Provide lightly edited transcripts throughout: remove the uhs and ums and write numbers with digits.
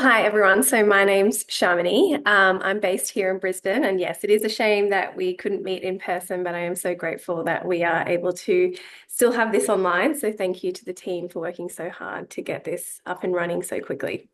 Hi everyone, so my name's Chamani. I'm based here in Brisbane, and yes, it is a shame that we couldn't meet in person, but I am so grateful that we are able to still have this online. So thank you to the team for working so hard to get this up and running so quickly.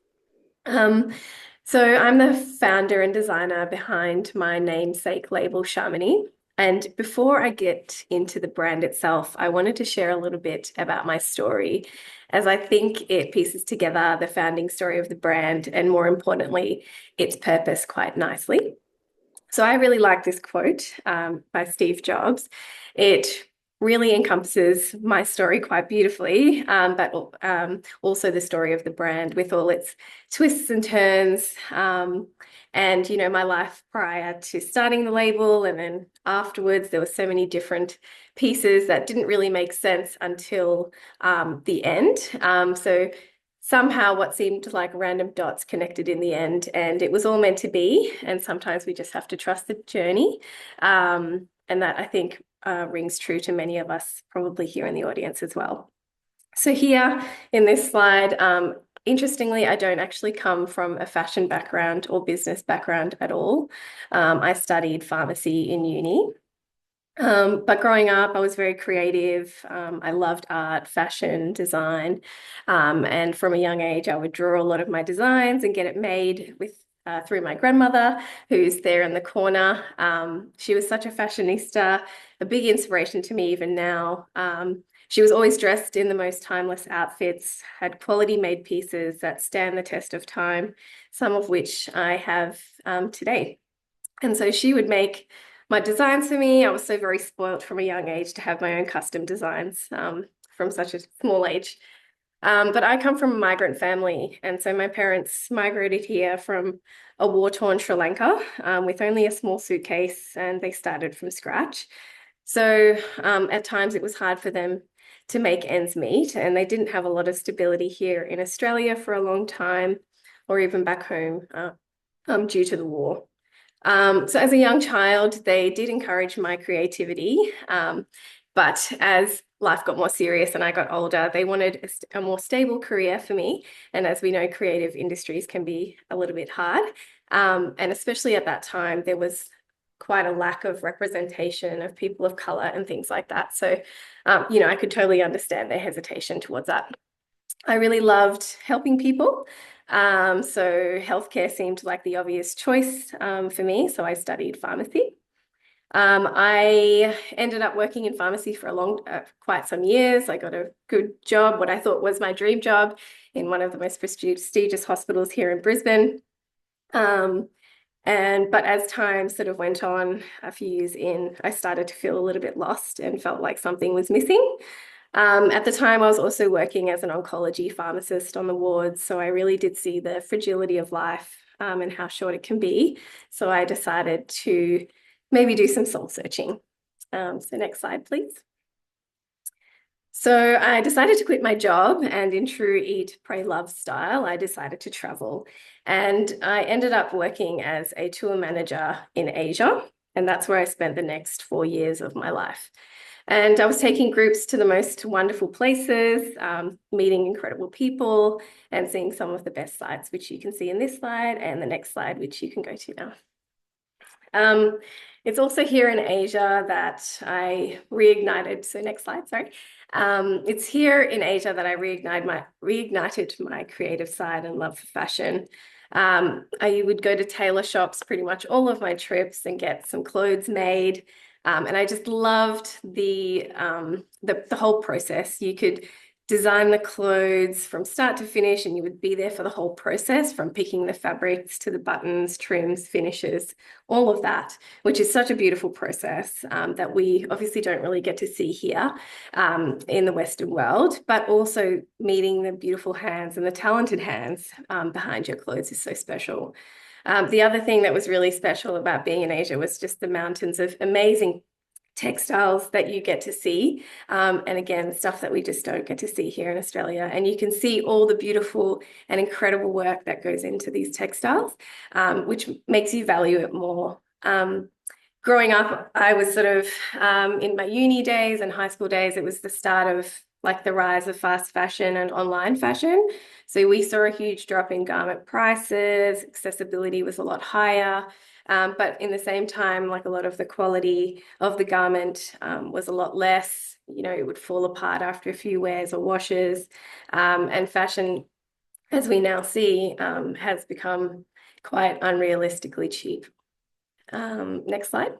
Um, so I'm the founder and designer behind my namesake label, Chamani. And before I get into the brand itself, I wanted to share a little bit about my story, as I think it pieces together the founding story of the brand and, more importantly, its purpose quite nicely. So I really like this quote by Steve Jobs. It really encompasses my story quite beautifully, but also the story of the brand with all its twists and turns. And, my life prior to starting the label and then afterwards, there were so many different pieces that didn't really make sense until the end. So somehow what seemed like random dots connected in the end, and it was all meant to be. And sometimes we just have to trust the journey. And that I think rings true to many of us probably here in the audience as well. So here in this slide, interestingly, I don't actually come from a fashion background or business background at all. I studied pharmacy in uni. But growing up, I was very creative. I loved art, fashion, design. And from a young age, I would draw a lot of my designs and get it made through my grandmother, who's there in the corner. She was such a fashionista, a big inspiration to me even now. She was always dressed in the most timeless outfits, had quality made pieces that stand the test of time, some of which I have today. And so she would make my designs for me. I was so very spoilt from a young age to have my own custom designs from such a small age. But I come from a migrant family, and so my parents migrated here from a war-torn Sri Lanka with only a small suitcase, and they started from scratch. So at times it was hard for them to make ends meet, and they didn't have a lot of stability here in Australia for a long time, or even back home due to the war. So as a young child, they did encourage my creativity. But as life got more serious and I got older, they wanted a more stable career for me. And as we know, creative industries can be a little bit hard. And especially at that time, there was quite a lack of representation of people of color and things like that. So, I could totally understand their hesitation towards that. I really loved helping people. So healthcare seemed like the obvious choice for me. So I studied pharmacy. I ended up working in pharmacy for quite some years. I got a good job, what I thought was my dream job, in one of the most prestigious hospitals here in Brisbane. But as time sort of went on, a few years in, I started to feel a little bit lost and felt like something was missing. At the time, I was also working as an oncology pharmacist on the wards, so I really did see the fragility of life and how short it can be. So I decided to maybe do some soul searching. So next slide, please. So I decided to quit my job, and in true eat, pray, love style, I decided to travel. And I ended up working as a tour manager in Asia, and that's where I spent the next 4 years of my life. And I was taking groups to the most wonderful places, meeting incredible people, and seeing some of the best sites, which you can see in this slide and the next slide, which you can go to now. It's also here in Asia that I reignited. So next slide, sorry. It's here in Asia that I reignited my creative side and love for fashion. I would go to tailor shops pretty much all of my trips and get some clothes made. And I just loved the whole process. You could design the clothes from start to finish, and you would be there for the whole process, from picking the fabrics to the buttons, trims, finishes, all of that, which is such a beautiful process that we obviously don't really get to see here in the Western world, but also meeting the beautiful hands and the talented hands behind your clothes is so special. The other thing that was really special about being in Asia was just the mountains of amazing textiles that you get to see. And again, stuff that we just don't get to see here in Australia. And you can see all the beautiful and incredible work that goes into these textiles, which makes you value it more. Growing up, I was sort of in my uni days and high school days, it was the start of like the rise of fast fashion and online fashion. So we saw a huge drop in garment prices, accessibility was a lot higher. But in the same time, like a lot of the quality of the garment was a lot less. You know, it would fall apart after a few wears or washes. And fashion, as we now see, has become quite unrealistically cheap. Next slide.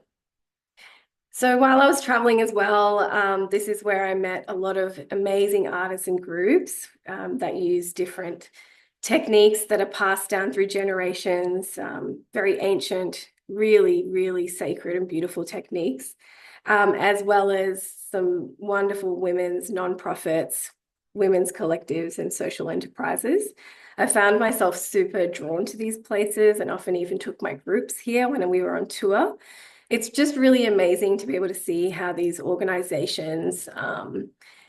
So while I was traveling as well, this is where I met a lot of amazing artisan groups that use different techniques that are passed down through generations, very ancient, really, really sacred and beautiful techniques, as well as some wonderful women's nonprofits, women's collectives, and social enterprises. I found myself super drawn to these places and often even took my groups here when we were on tour. It's just really amazing to be able to see how these organizations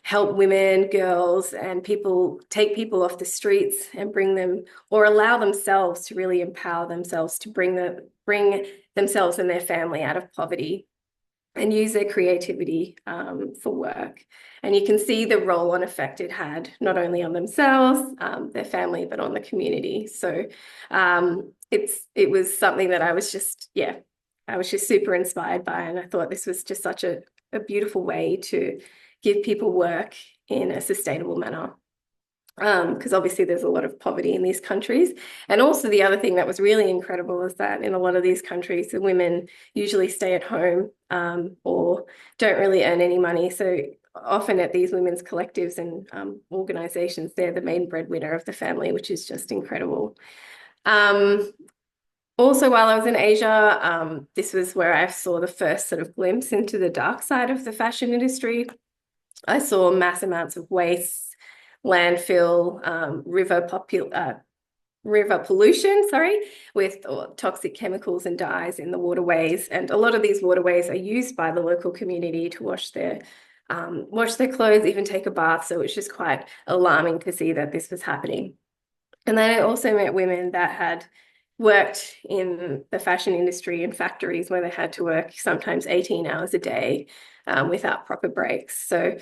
help women, girls, and people take people off the streets and bring them, or allow themselves to really empower themselves to bring themselves and their family out of poverty and use their creativity for work. And you can see the roll-on effect it had, not only on themselves, their family, but on the community. So it was something that I was just super inspired by, and I thought this was just such a beautiful way to give people work in a sustainable manner. Because obviously there's a lot of poverty in these countries. And also the other thing that was really incredible is that in a lot of these countries, the women usually stay at home or don't really earn any money. So often at these women's collectives and organizations, they're the main breadwinner of the family, which is just incredible. Also, while I was in Asia, this was where I saw the first sort of glimpse into the dark side of the fashion industry. I saw mass amounts of waste, landfill, river pollution, with toxic chemicals and dyes in the waterways. And a lot of these waterways are used by the local community to wash their clothes, even take a bath. So it's just quite alarming to see that this was happening. And then I also met women that had worked in the fashion industry in factories where they had to work sometimes 18 hours a day without proper breaks. So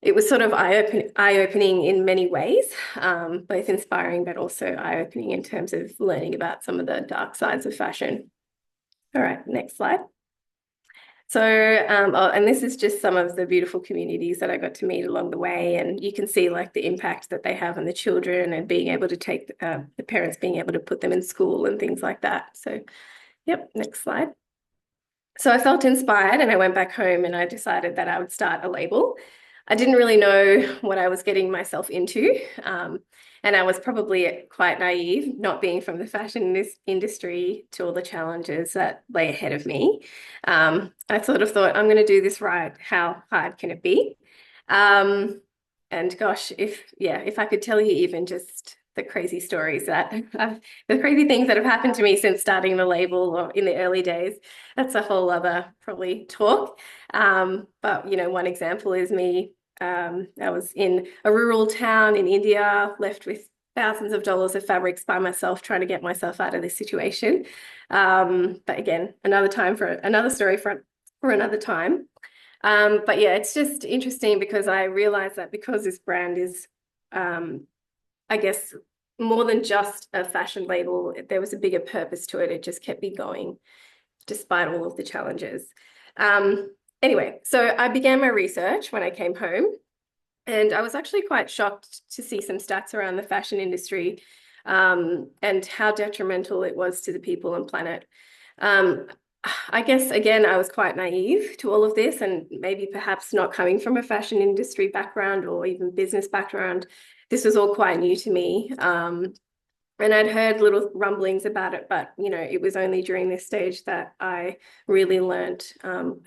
it was sort of eye-opening in many ways, both inspiring but also eye-opening in terms of learning about some of the dark sides of fashion. All right, next slide. So, and this is just some of the beautiful communities that I got to meet along the way, and you can see like the impact that they have on the children and being able to take the parents being able to put them in school and things like that. So, yep, next slide. So I felt inspired and I went back home and I decided that I would start a label. I didn't really know what I was getting myself into. And I was probably quite naive, not being from the fashion industry, to all the challenges that lay ahead of me. I sort of thought, I'm going to do this right. How hard can it be? And gosh, if I could tell you even just the crazy stories the crazy things that have happened to me since starting the label or in the early days, that's a whole other probably talk. But, one example is me. I was in a rural town in India, left with thousands of dollars of fabrics by myself, trying to get myself out of this situation. But again, another story for another time. But yeah, it's just interesting because I realized that because this brand is, I guess, more than just a fashion label, there was a bigger purpose to it. It just kept me going despite all of the challenges. Anyway, so I began my research when I came home, and I was actually quite shocked to see some stats around the fashion industry and how detrimental it was to the people and planet. I guess, again, I was quite naive to all of this, and maybe perhaps not coming from a fashion industry background or even business background. This was all quite new to me. And I'd heard little rumblings about it, but, it was only during this stage that I really learned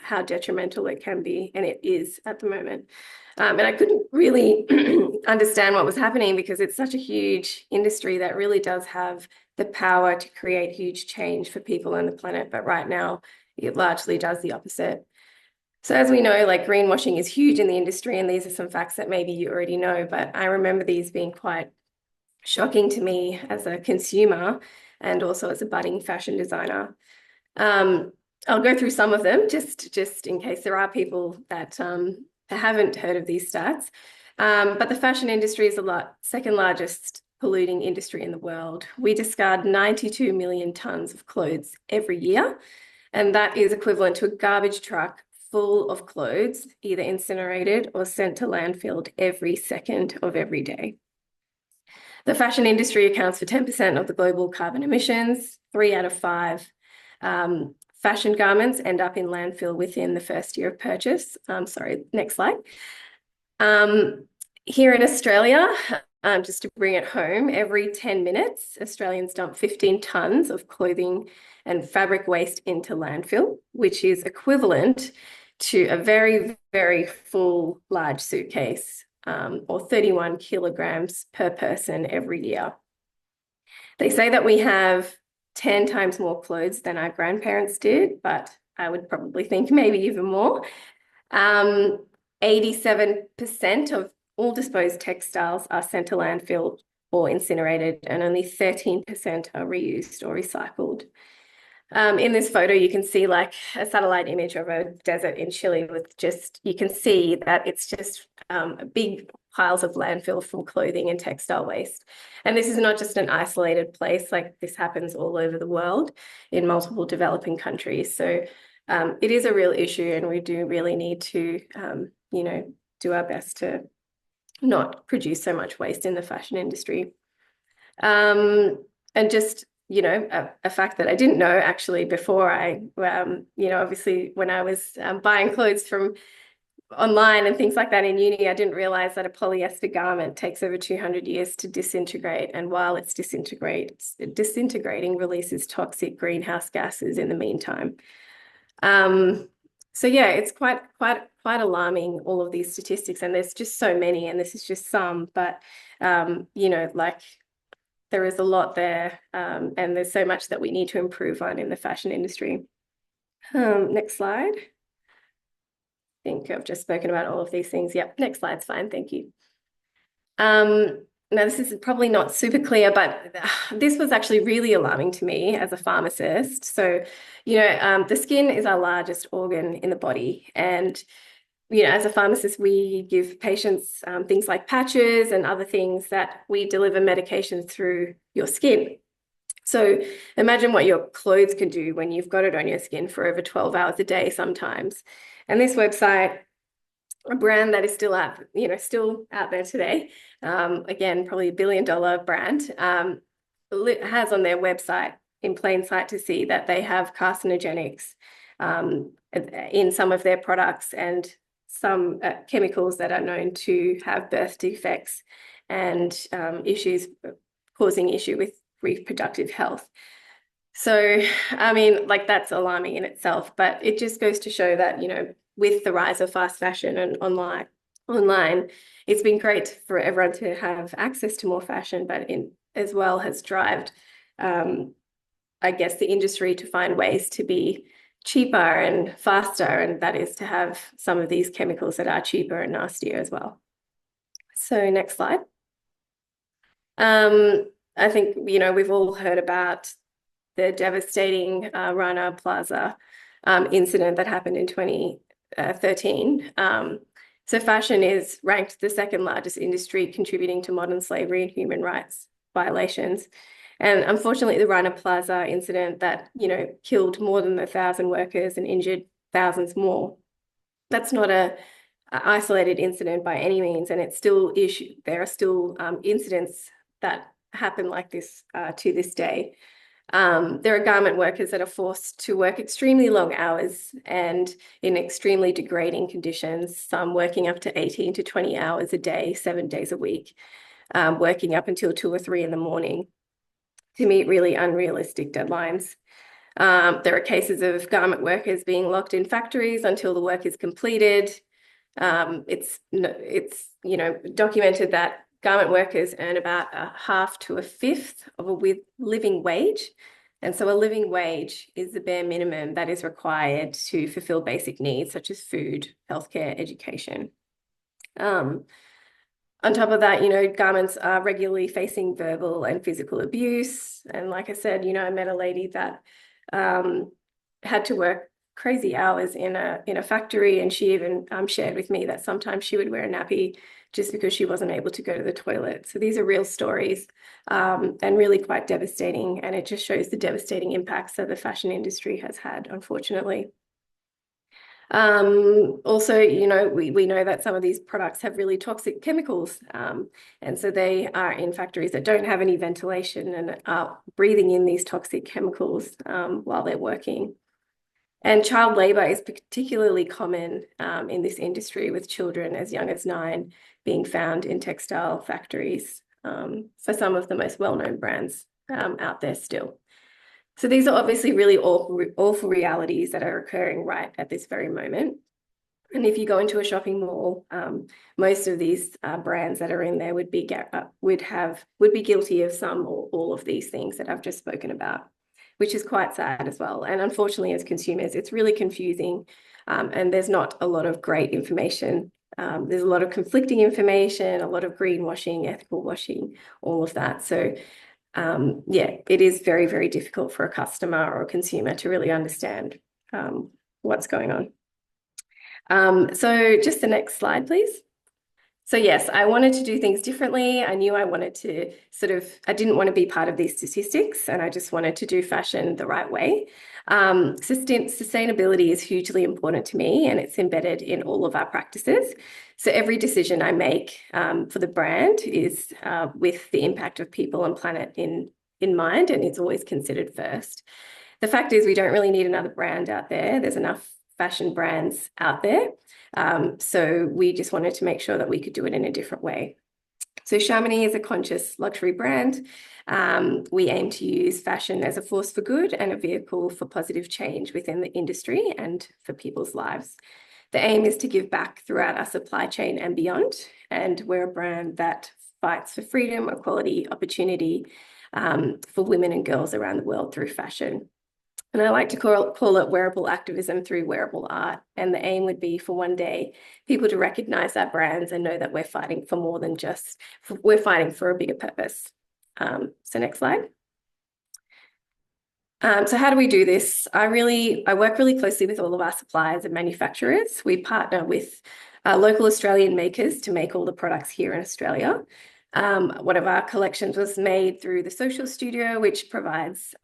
how detrimental it can be, and it is at the moment. And I couldn't really understand what was happening because it's such a huge industry that really does have the power to create huge change for people and the planet. But right now, it largely does the opposite. So as we know, like greenwashing is huge in the industry, and these are some facts that maybe you already know, but I remember these being quite shocking to me as a consumer and also as a budding fashion designer. I'll go through some of them just in case there are people that haven't heard of these stats. But the fashion industry is the second largest polluting industry in the world. We discard 92 million tons of clothes every year, and that is equivalent to a garbage truck full of clothes, either incinerated or sent to landfill every second of every day. The fashion industry accounts for 10% of the global carbon emissions. 3 out of 5 fashion garments end up in landfill within the first year of purchase. Sorry, next slide. Here in Australia, just to bring it home, every 10 minutes, Australians dump 15 tonnes of clothing and fabric waste into landfill, which is equivalent to a very, very full large suitcase, or 31 kilograms per person every year. They say that we have 10 times more clothes than our grandparents did, but I would probably think maybe even more. 87% of all disposed textiles are sent to landfill or incinerated, and only 13% are reused or recycled. In this photo, you can see like a satellite image of a desert in Chile with just, you can see that it's just big piles of landfill from clothing and textile waste. And this is not just an isolated place, like this happens all over the world in multiple developing countries. So it is a real issue, and we do really need to, do our best to not produce so much waste in the fashion industry. And just, a fact that I didn't know actually before I, obviously when I was buying clothes from online and things like that in uni, I didn't realize that a polyester garment takes over 200 years to disintegrate. And while it's disintegrating, releases toxic greenhouse gases in the meantime. So yeah, it's quite alarming, all of these statistics, and there's just so many, and this is just some, but like there is a lot there, and there's so much that we need to improve on in the fashion industry. Next slide. I think I've just spoken about all of these things. Yep, next slide's fine, thank you. Now, this is probably not super clear, but this was actually really alarming to me as a pharmacist. So, the skin is our largest organ in the body. And, as a pharmacist, we give patients things like patches and other things that we deliver medications through your skin. So imagine what your clothes can do when you've got it on your skin for over 12 hours a day sometimes. And this website, a brand that is still out there today, again, probably $1 billion brand, has on their website in plain sight to see that they have carcinogenics in some of their products, and some chemicals that are known to have birth defects and causing issue with reproductive health. So, I mean, like that's alarming in itself, but it just goes to show that, with the rise of fast fashion and online, it's been great for everyone to have access to more fashion, but as well has driven, I guess, the industry to find ways to be cheaper and faster, and that is to have some of these chemicals that are cheaper and nastier as well. So next slide. I think, we've all heard about the devastating Rana Plaza incident that happened in 2013. So fashion is ranked the second largest industry contributing to modern slavery and human rights violations. And unfortunately, the Rana Plaza incident that, killed more than 1,000 workers and injured thousands more, that's not an isolated incident by any means. And it's still there are still incidents that happen like this to this day. There are garment workers that are forced to work extremely long hours and in extremely degrading conditions, some working up to 18 to 20 hours a day, 7 days a week, working up until 2 or 3 in the morning to meet really unrealistic deadlines. There are cases of garment workers being locked in factories until the work is completed. It's documented that garment workers earn about a half to a fifth of a living wage. And so a living wage is the bare minimum that is required to fulfill basic needs such as food, healthcare, education. On top of that, garments are regularly facing verbal and physical abuse. And like I said, I met a lady that had to work crazy hours in a factory, and she even shared with me that sometimes she would wear a nappy just because she wasn't able to go to the toilet. So these are real stories, and really quite devastating, and it just shows the devastating impacts that the fashion industry has had, unfortunately. Also, we know that some of these products have really toxic chemicals. And so they are in factories that don't have any ventilation and are breathing in these toxic chemicals while they're working. And child labor is particularly common in this industry, with children as young as 9 being found in textile factories for some of the most well-known brands out there still. So these are obviously really awful realities that are occurring right at this very moment. And if you go into a shopping mall, most of these brands that are in there would be guilty of some or all of these things that I've just spoken about, which is quite sad as well. And unfortunately, as consumers, it's really confusing, and there's not a lot of great information. There's a lot of conflicting information, a lot of greenwashing, ethical washing, all of that. So yeah, it is very, very difficult for a customer or a consumer to really understand what's going on. So just the next slide, please. So yes, I wanted to do things differently. I knew I wanted to I didn't want to be part of these statistics, and I just wanted to do fashion the right way. Sustainability is hugely important to me, and it's embedded in all of our practices. So every decision I make for the brand is with the impact of people and planet in mind, and it's always considered first. The fact is, we don't really need another brand out there. There's enough fashion brands out there. So we just wanted to make sure that we could do it in a different way. So Chamani is a conscious luxury brand. We aim to use fashion as a force for good and a vehicle for positive change within the industry and for people's lives. The aim is to give back throughout our supply chain and beyond. And we're a brand that fights for freedom, equality, opportunity for women and girls around the world through fashion. And I like to call it wearable activism through wearable art. And the aim would be for one day people to recognize our brands and know that we're fighting for more than we're fighting for a bigger purpose. So next slide. So how do we do this? I work really closely with all of our suppliers and manufacturers. We partner with local Australian makers to make all the products here in Australia. One of our collections was made through the Social Studio, which provides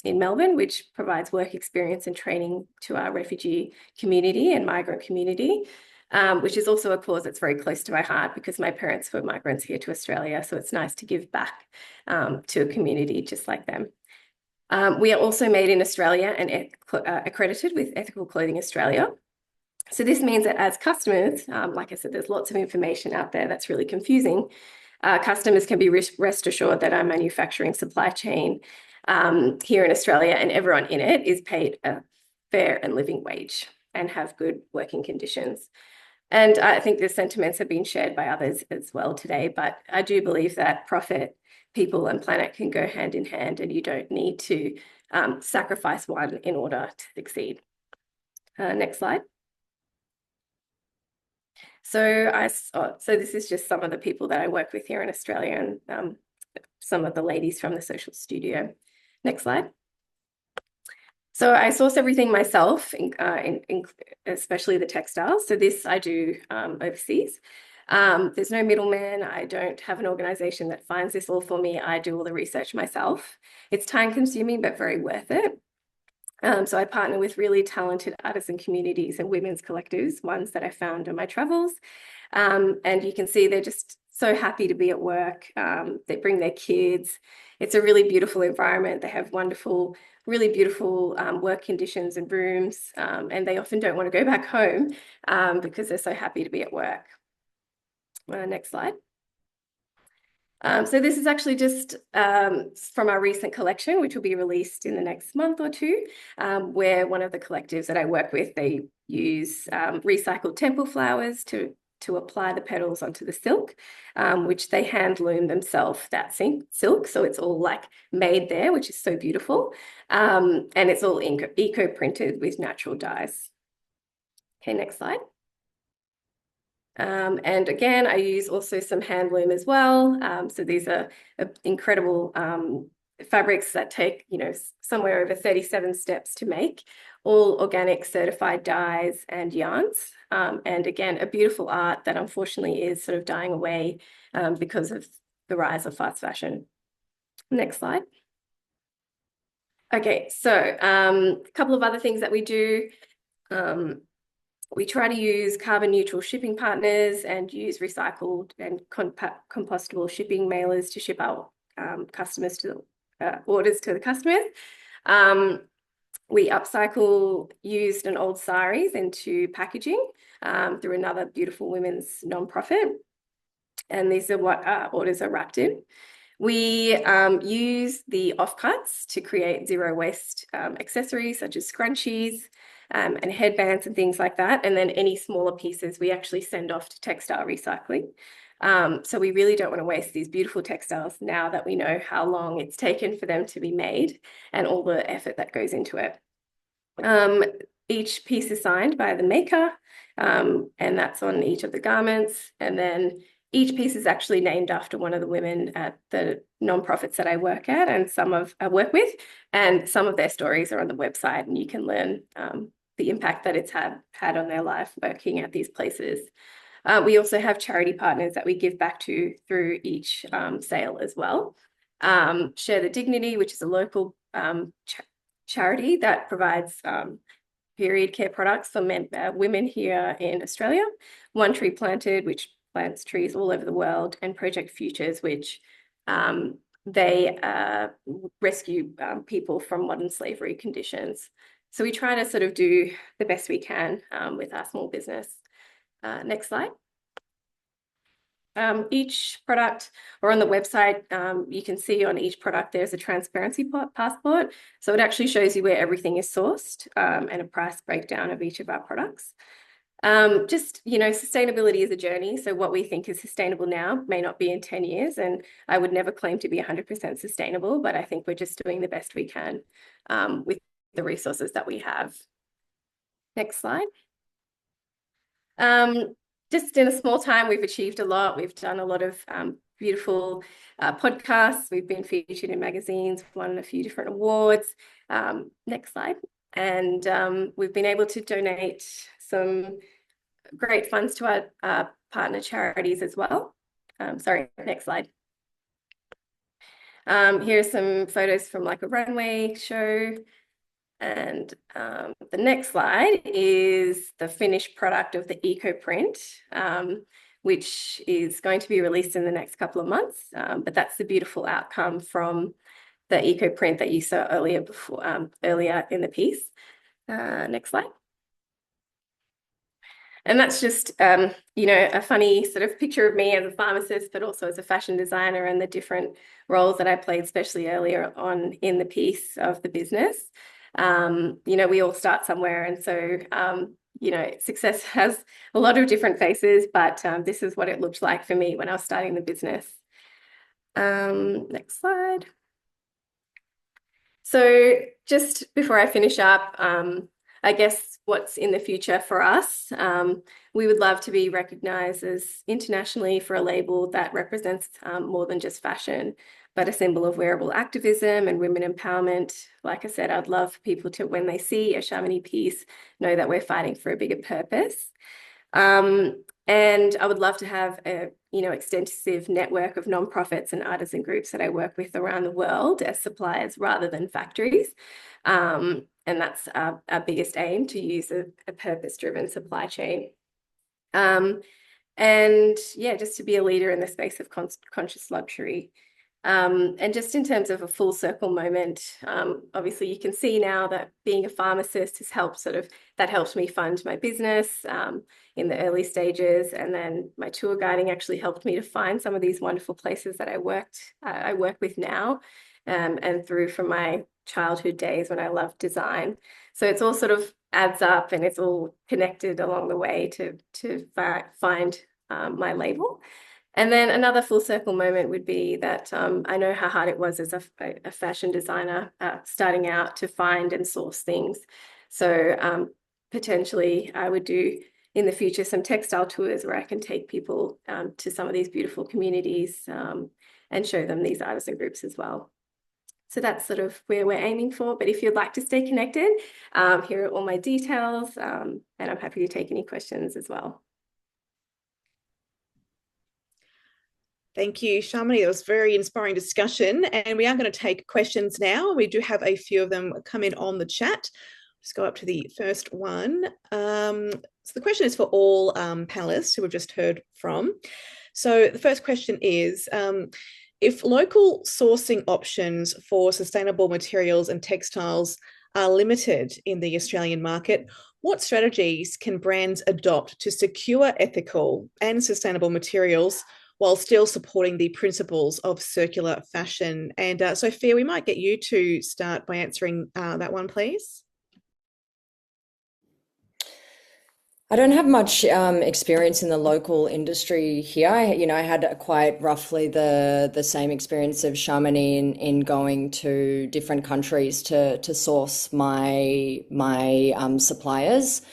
in Melbourne, which provides work experience and training to our refugee community and migrant community, which is also a cause that's very close to my heart because my parents were migrants here to Australia. So it's nice to give back to a community just like them. We are also made in Australia and accredited with Ethical Clothing Australia. So this means that as customers, like I said, there's lots of information out there that's really confusing. Customers can be rest assured that our manufacturing supply chain here in Australia and everyone in it is paid a fair and living wage and have good working conditions. And I think the sentiments have been shared by others as well today, but I do believe that profit, people and planet can go hand in hand, and you don't need to sacrifice one in order to succeed. Next slide. So this is just some of the people that I work with here in Australia and some of the ladies from the Social Studio. Next slide. So I source everything myself, especially the textiles. So this I do overseas. There's no middleman. I don't have an organization that finds this all for me. I do all the research myself. It's time consuming, but very worth it. So I partner with really talented artisan communities and women's collectives, ones that I found on my travels. And you can see they're just so happy to be at work. They bring their kids. It's a really beautiful environment. They have really beautiful work conditions and rooms. And they often don't want to go back home because they're so happy to be at work. Next slide. So this is actually just from our recent collection, which will be released in the next month or two, where one of the collectives that I work with, they use recycled temple flowers to apply the petals onto the silk, which they hand loom themselves, that silk. So it's all like made there, which is so beautiful. And it's all eco-printed with natural dyes. Okay, next slide. And again, I use also some hand loom as well. So these are incredible fabrics that take, somewhere over 37 steps to make, all organic certified dyes and yarns. And again, a beautiful art that unfortunately is sort of dying away because of the rise of fast fashion. Next slide. Okay, so a couple of other things that we do. We try to use carbon neutral shipping partners and use recycled and compostable shipping mailers to ship our customers to orders to the customers. We upcycle used and old saris into packaging through another beautiful women's nonprofit. And these are what our orders are wrapped in. We use the offcuts to create zero waste accessories such as scrunchies and headbands and things like that. And then any smaller pieces we actually send off to textile recycling. So we really don't want to waste these beautiful textiles now that we know how long it's taken for them to be made and all the effort that goes into it. Each piece is signed by the maker, and that's on each of the garments. And then each piece is actually named after one of the women at the nonprofits that I work at and I work with, and some of their stories are on the website, and you can learn the impact that it's had on their life working at these places. We also have charity partners that we give back to through each sale as well. Share the Dignity, which is a local charity that provides period care products for women here in Australia. One Tree Planted, which plants trees all over the world, and Project Futures, which they rescue people from modern slavery conditions. So we try to sort of do the best we can with our small business. Next slide. Each product, or on the website, you can see on each product there's a transparency passport. So it actually shows you where everything is sourced and a price breakdown of each of our products. Sustainability is a journey. So what we think is sustainable now may not be in 10 years. And I would never claim to be 100% sustainable, but I think we're just doing the best we can with the resources that we have. Next slide. Just in a small time, we've achieved a lot. We've done a lot of beautiful podcasts. We've been featured in magazines, won a few different awards. Next slide. And we've been able to donate some great funds to our partner charities as well. Next slide. Here are some photos from like a runway show. And the next slide is the finished product of the eco print, which is going to be released in the next couple of months. But that's the beautiful outcome from the eco print that you saw earlier in the piece. Next slide. And that's just, a funny sort of picture of me as a pharmacist, but also as a fashion designer and the different roles that I played, especially earlier on in the piece of the business. We all start somewhere. And so, success has a lot of different faces, but this is what it looked like for me when I was starting the business. Next slide. So just before I finish up, I guess what's in the future for us, we would love to be recognised as internationally for a label that represents more than just fashion, but a symbol of wearable activism and women empowerment. Like I said, I'd love people to, when they see a Chamani piece, know that we're fighting for a bigger purpose. And I would love to have a extensive network of nonprofits and artisan groups that I work with around the world as suppliers rather than factories. And that's our biggest aim, to use a purpose-driven supply chain. And yeah, just to be a leader in the space of conscious luxury. And just in terms of a full circle moment, obviously you can see now that being a pharmacist has helped that helped me fund my business in the early stages. And then my tour guiding actually helped me to find some of these wonderful places that I work with now, and through from my childhood days when I loved design. So it's all sort of adds up, and it's all connected along the way to find my label. And then another full circle moment would be that I know how hard it was as a fashion designer starting out to find and source things. So potentially I would do in the future some textile tours where I can take people to some of these beautiful communities and show them these artisan groups as well. So that's sort of where we're aiming for. But if you'd like to stay connected, here are all my details, and I'm happy to take any questions as well. Thank you, Chamani. That was a very inspiring discussion. And we are going to take questions now. We do have a few of them come in on the chat. Just go up to the first one. So the question is for all panelists who we've just heard from. So the first question is, if local sourcing options for sustainable materials and textiles are limited in the Australian market, what strategies can brands adopt to secure ethical and sustainable materials while still supporting the principles of circular fashion? And Sophia, we might get you to start by answering that one, please. I don't have much experience in the local industry here. I had quite roughly the same experience of Chamani in going to different countries to source my suppliers.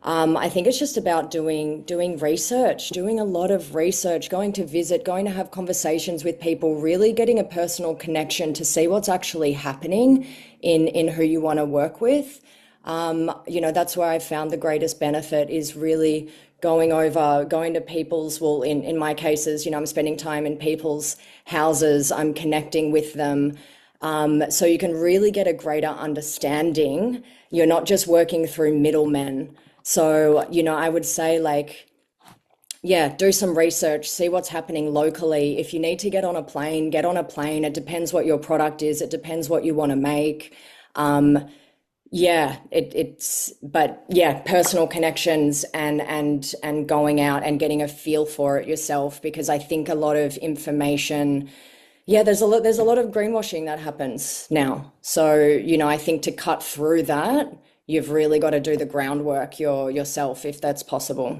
I think it's just about doing research, doing a lot of research, going to visit, going to have conversations with people, really getting a personal connection to see what's actually happening in who you want to work with. That's where I found the greatest benefit is really going to people's, well, in my cases, I'm spending time in people's houses, I'm connecting with them. So you can really get a greater understanding. You're not just working through middlemen. So, I would say do some research, see what's happening locally. If you need to get on a plane, get on a plane. It depends what your product is. It depends what you want to make. Personal connections and going out and getting a feel for it yourself, because I think a lot of information, there's a lot of greenwashing that happens now. So, I think to cut through that, you've really got to do the groundwork yourself, if that's possible.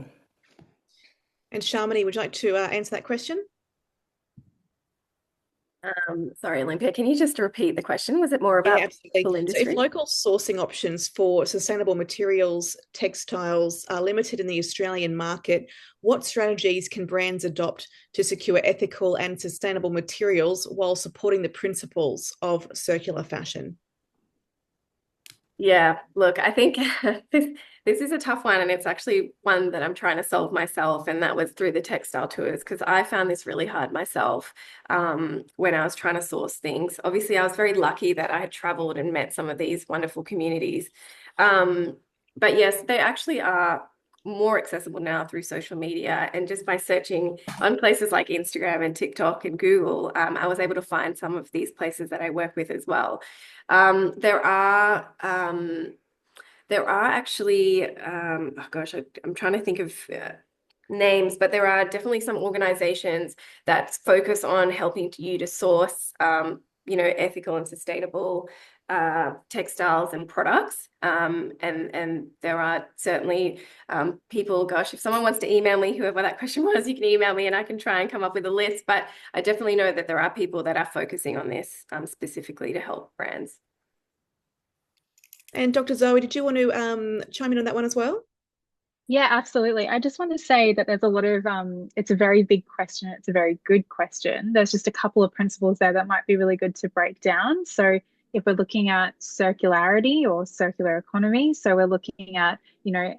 And Chamani, would you like to answer that question? Sorry, Olympia, can you just repeat the question? Was it more about the full industry? So if local sourcing options for sustainable materials, textiles are limited in the Australian market, what strategies can brands adopt to secure ethical and sustainable materials while supporting the principles of circular fashion? Yeah, look, I think this is a tough one, and it's actually one that I'm trying to solve myself, and that was through the textile tours, because I found this really hard myself when I was trying to source things. Obviously, I was very lucky that I had traveled and met some of these wonderful communities. But yes, they actually are more accessible now through social media, and just by searching on places like Instagram and TikTok and Google, I was able to find some of these places that I work with as well. There are actually, oh gosh, I'm trying to think of names, but there are definitely some organizations that focus on helping you to source, ethical and sustainable textiles and products. And there are certainly people, gosh, if someone wants to email me, whoever that question was, you can email me and I can try and come up with a list. But I definitely know that there are people that are focusing on this specifically to help brands. And Dr. Zoe, did you want to chime in on that one as well? Yeah, absolutely. I just want to say that there's a lot of, it's a very big question. It's a very good question. There's just a couple of principles there that might be really good to break down. So if we're looking at circularity or circular economy, so we're looking at,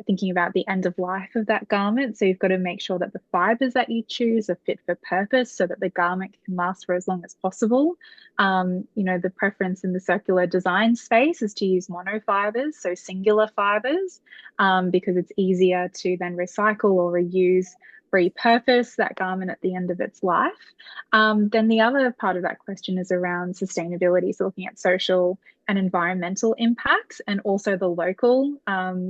thinking about the end of life of that garment. So you've got to make sure that the fibers that you choose are fit for purpose so that the garment can last for as long as possible. The preference in the circular design space is to use monofibers, so singular fibers, because it's easier to then recycle or reuse, repurpose that garment at the end of its life. Then the other part of that question is around sustainability, so looking at social and environmental impacts, and also the local,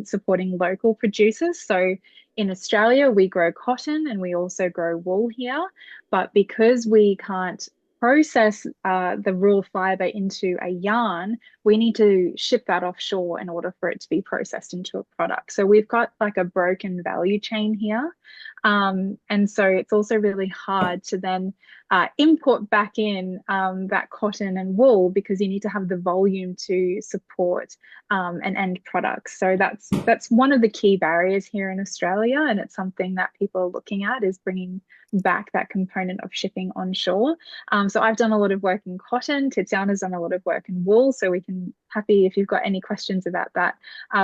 supporting local producers. So in Australia, we grow cotton and we also grow wool here, but because we can't process the raw fiber into a yarn, we need to ship that offshore in order for it to be processed into a product. So we've got like a broken value chain here. And so it's also really hard to then import back in that cotton and wool, because you need to have the volume to support an end product. So that's one of the key barriers here in Australia, and it's something that people are looking at, is bringing back that component of shipping onshore. So I've done a lot of work in cotton. Tiziana's done a lot of work in wool. So we can, happy if you've got any questions about that,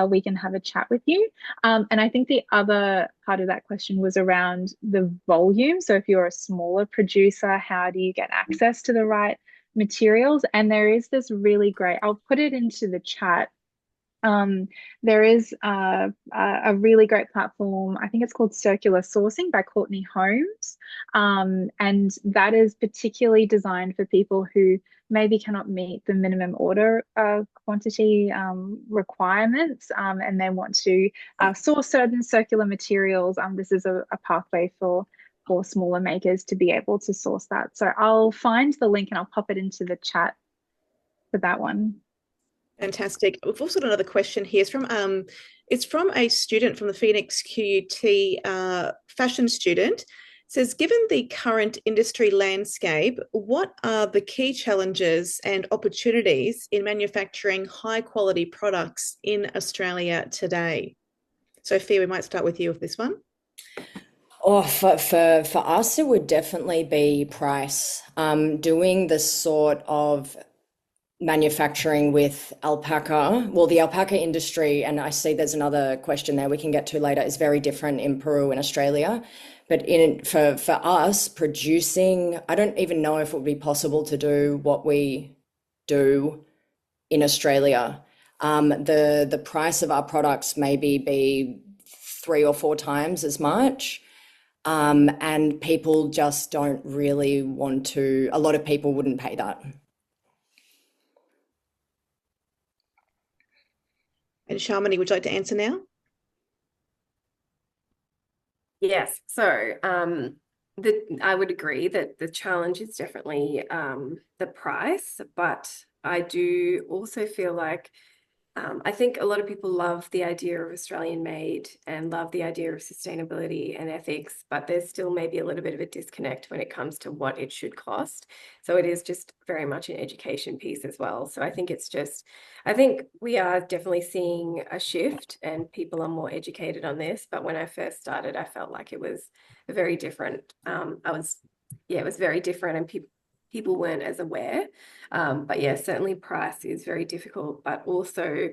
we can have a chat with you. And I think the other part of that question was around the volume. So if you're a smaller producer, how do you get access to the right materials? And there is this really great, I'll put it into the chat. There is a really great platform, I think it's called Circular Sourcing by Courtney Holmes. And that is particularly designed for people who maybe cannot meet the minimum order quantity requirements, and they want to source certain circular materials. This is a pathway for smaller makers to be able to source that. So I'll find the link and I'll pop it into the chat for that one. Fantastic. We've also got another question here. It's from a student from the Phoenix QUT, fashion student. It says, given the current industry landscape, what are the key challenges and opportunities in manufacturing high quality products in Australia today? Sophia, we might start with you with this one. Oh, for us, it would definitely be price. Doing the sort of manufacturing with alpaca, well, the alpaca industry, and I see there's another question there we can get to later, is very different in Peru and Australia. But for us producing, I don't even know if it would be possible to do what we do in Australia. The price of our products maybe be 3 or 4 times as much. And people just don't really want to, a lot of people wouldn't pay that. And Chamani, would you like to answer now? Yes, so I would agree that the challenge is definitely the price, but I do also feel like I think a lot of people love the idea of Australian made and love the idea of sustainability and ethics, but there's still maybe a little bit of a disconnect when it comes to what it should cost. So it is just very much an education piece as well. So I think I think we are definitely seeing a shift and people are more educated on this. But when I first started, I felt like it was very different. It was very different, and people weren't as aware. But yeah, certainly price is very difficult. But also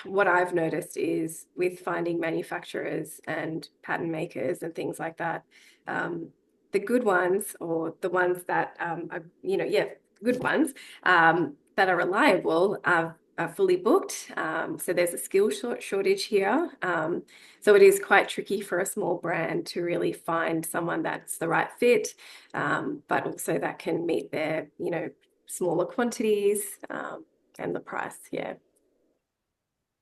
what I've noticed is with finding manufacturers and pattern makers and things like that, the good ones, or the ones that are, good ones that are reliable are fully booked. So there's a skill shortage here. So it is quite tricky for a small brand to really find someone that's the right fit, but also that can meet their, smaller quantities and the price. Yeah.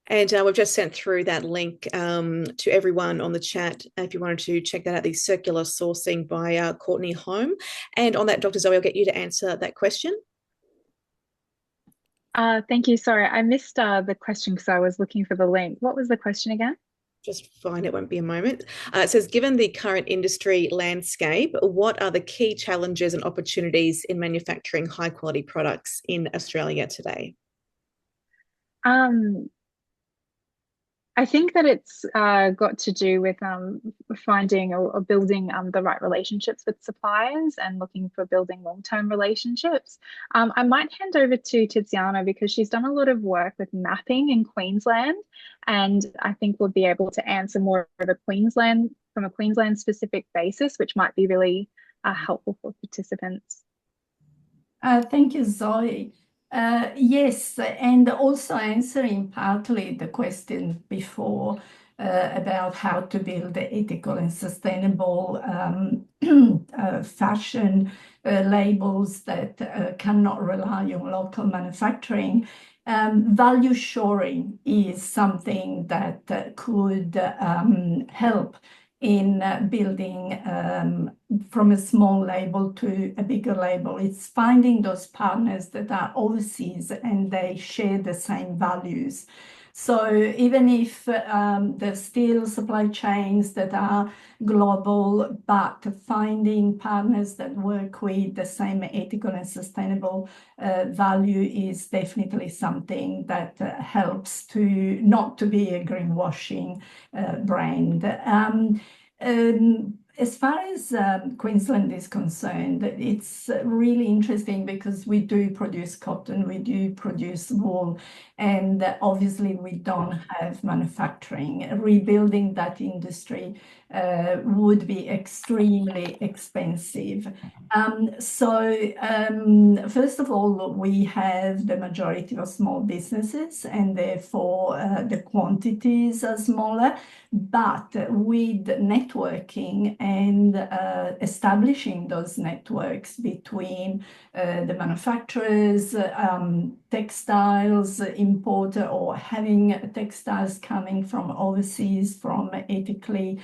And we've just sent through that link to everyone on the chat if you wanted to check that out, the Circular Sourcing by Courtney Holmes. And on that, Dr. Zoe, I'll get you to answer that question. Thank you. Sorry, I missed the question because I was looking for the link. What was the question again? Just fine, it won't be a moment. It says, given the current industry landscape, what are the key challenges and opportunities in manufacturing high quality products in Australia today? I think that it's got to do with finding or building the right relationships with suppliers and looking for building long-term relationships. I might hand over to Tiziana because she's done a lot of work with mapping in Queensland, and I think we'll be able to answer more of from a Queensland specific basis, which might be really helpful for participants. Thank you, Zoe. Yes, and also answering partly the question before about how to build ethical and sustainable fashion labels that cannot rely on local manufacturing. Value shoring is something that could help in building from a small label to a bigger label. It's finding those partners that are overseas and they share the same values. So even if there's still supply chains that are global, but finding partners that work with the same ethical and sustainable value is definitely something that helps to not to be a greenwashing brand. As far as Queensland is concerned, it's really interesting because we do produce cotton, we do produce wool, and obviously we don't have manufacturing. Rebuilding that industry would be extremely expensive. First of all, we have the majority of small businesses, and therefore the quantities are smaller. But with networking and establishing those networks between the manufacturers, textiles importer, or having textiles coming from overseas, from ethical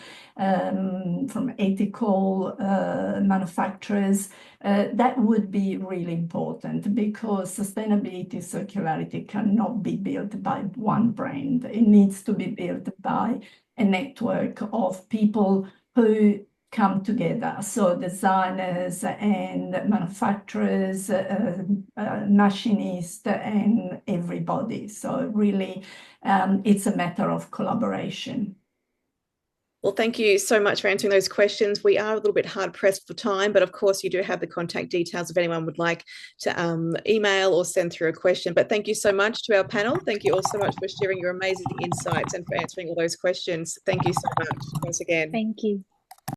manufacturers, that would be really important, because sustainability, circularity cannot be built by one brand. It needs to be built by a network of people who come together. So designers and manufacturers, machinists, and everybody. So really, it's a matter of collaboration. Well, thank you so much for answering those questions. We are a little bit hard pressed for time, but of course you do have the contact details if anyone would like to email or send through a question. But thank you so much to our panel. Thank you all so much for sharing your amazing insights and for answering all those questions. Thank you so much once again. Thank you.